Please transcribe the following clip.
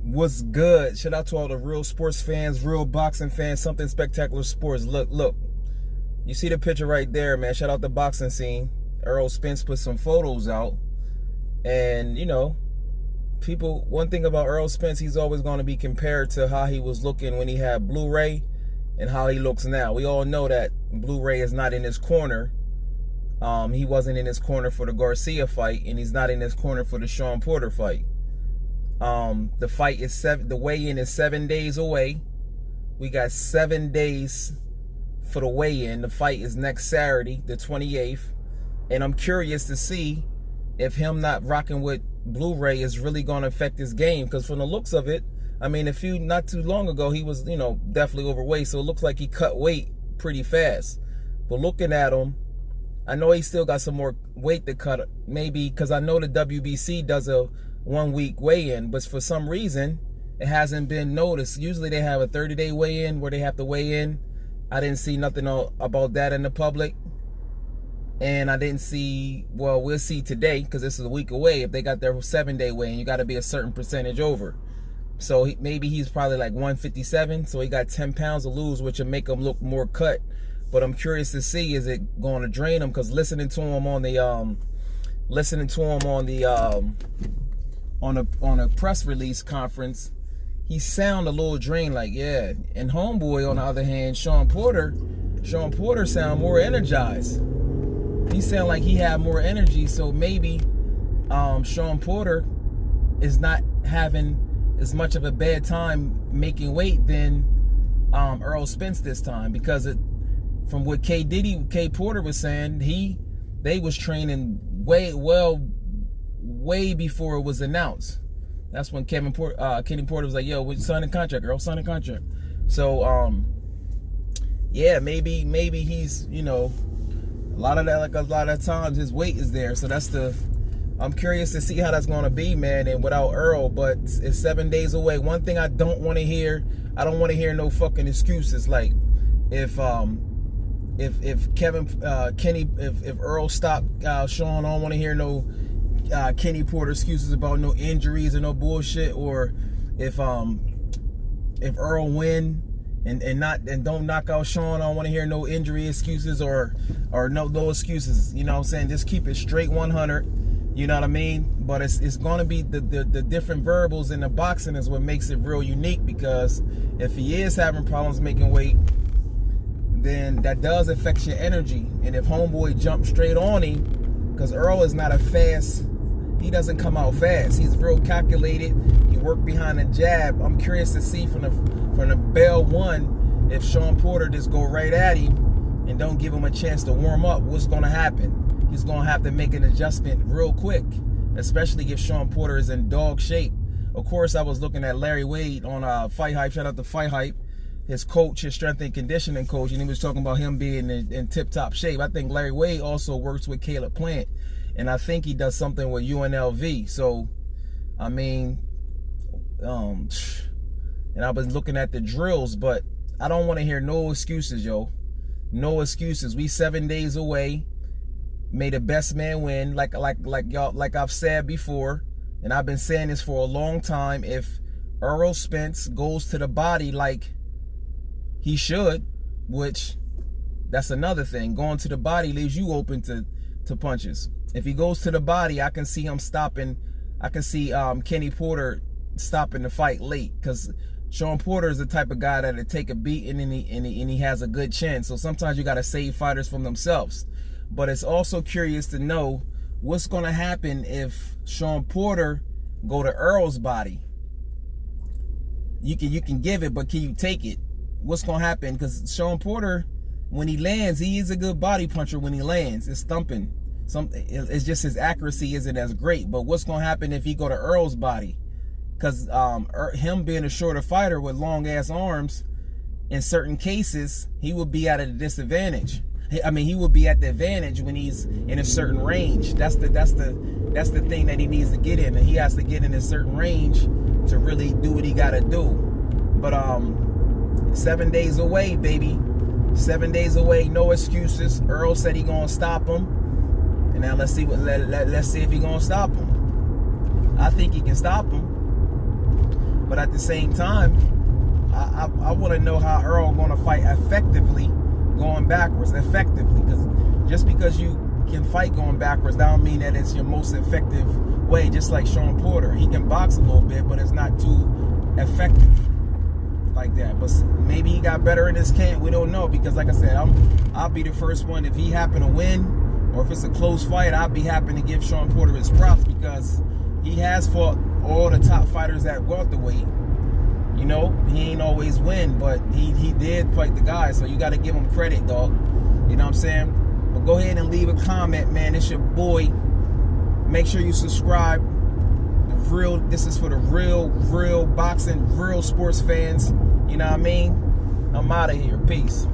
What's good? Shout out to all the real sports fans, real boxing fans, Something Spectacular Sports. Look. You see the picture right there, man. Shout out the boxing scene. Errol Spence put some photos out. And, one thing about Errol Spence, he's always going to be compared to how he was looking when he had Bluray and how he looks now. We all know that Bluray is not in his corner. He wasn't in his corner for the Garcia fight, and he's not in his corner for the Sean Porter fight. The fight is the weigh-in is 7 days away. We got 7 days for the weigh-in. The fight is next Saturday, the 28th. And I'm curious to see if him not rocking with Bluray is really going to affect his game. Because from the looks of it, I mean, not too long ago, he was, definitely overweight. So it looks like he cut weight pretty fast. But looking at him, I know he still got some more weight to cut. Maybe because I know the WBC does a 1 week weigh-in. But for some reason, it hasn't been noticed. Usually they have a 30-day weigh-in where they have to weigh in. I didn't see nothing about that in the public. And I didn't see, well, we'll see today because this is a week away. If they got their 7-day weigh-in, you got to be a certain percentage over. So maybe he's probably like 157. So he got 10 pounds to lose, which will make him look more cut. But I'm curious to see, is it going to drain him? Because listening to him on a press release conference, he sound a little drained, like, yeah. And homeboy, on the other hand, Sean Porter sound more energized. He sound like he had more energy. So maybe Sean Porter is not having as much of a bad time making weight than Errol Spence this time, because from what K Porter was saying, they was training way before it was announced. That's when Kenny Porter was like, yo, we sign a contract, Earl, sign a contract. So, yeah, maybe he's, a lot of times his weight is there. So I'm curious to see how that's going to be, man, and without Earl, but it's 7 days away. One thing I don't want to hear, no fucking excuses. Like, if Earl stopped Sean, I don't want to hear no Kenny Porter excuses about no injuries or no bullshit. Or if Earl win and don't knock out Sean, I don't want to hear no injury excuses or no excuses. You know what I'm saying? Just keep it straight 100. You know what I mean? But it's going to be the different variables in the boxing is what makes it real unique, because if he is having problems making weight, then that does affect your energy. And if homeboy jumps straight on him, because Earl is not he doesn't come out fast. He's real calculated. He worked behind the jab. I'm curious to see from the bell one, if Sean Porter just go right at him and don't give him a chance to warm up, what's going to happen? He's going to have to make an adjustment real quick, especially if Sean Porter is in dog shape. Of course, I was looking at Larry Wade on Fight Hype. Shout out to Fight Hype. His coach, his strength and conditioning coach, and he was talking about him being in tip-top shape. I think Larry Wade also works with Caleb Plant, and I think he does something with UNLV. So, I mean, and I was looking at the drills, but I don't want to hear no excuses, yo. No excuses. We 7 days away. May the best man win. Like I've said before, and I've been saying this for a long time. If Errol Spence goes to the body like he should, which that's another thing. Going to the body leaves you open to punches. If he goes to the body, I can see him stopping. I can see Kenny Porter stopping the fight late, because Sean Porter is the type of guy that'll take a beating and he has a good chin. So sometimes you got to save fighters from themselves. But it's also curious to know what's going to happen if Sean Porter go to Earl's body. You can give it, but can you take it? What's going to happen? Because Sean Porter, when he lands, he is a good body puncher when he lands. It's thumping. It's just his accuracy isn't as great. But what's going to happen if he go to Earl's body? Because him being a shorter fighter with long-ass arms, in certain cases, he would be at a disadvantage. I mean, he would be at the advantage when he's in a certain range. That's the thing that he needs to get in. And he has to get in a certain range to really do what he got to do. But 7 days away, baby. 7 days away, no excuses. Earl said he gonna stop him, and now let's see if he gonna stop him. I think he can stop him, but But at the same time, I want to know how Errol going to fight effectively going backwards. Effectively, because just because you can fight going backwards, that don't mean that it's your most effective way. Just like Sean Porter, he can box a little bit, but it's not too effective like that. But maybe he got better in this camp. We don't know, because like I said, I'll be the first one if he happen to win, or if it's a close fight. I'll be happy to give Sean Porter his props, because he has fought all the top fighters at welterweight. You know, he ain't always win, but he did fight the guy, so you got to give him credit, dog. You know what I'm saying? But go ahead and leave a comment, man. It's your boy. Make sure you subscribe. This is for the real boxing, real sports fans. You know what I mean? I'm out of here. Peace.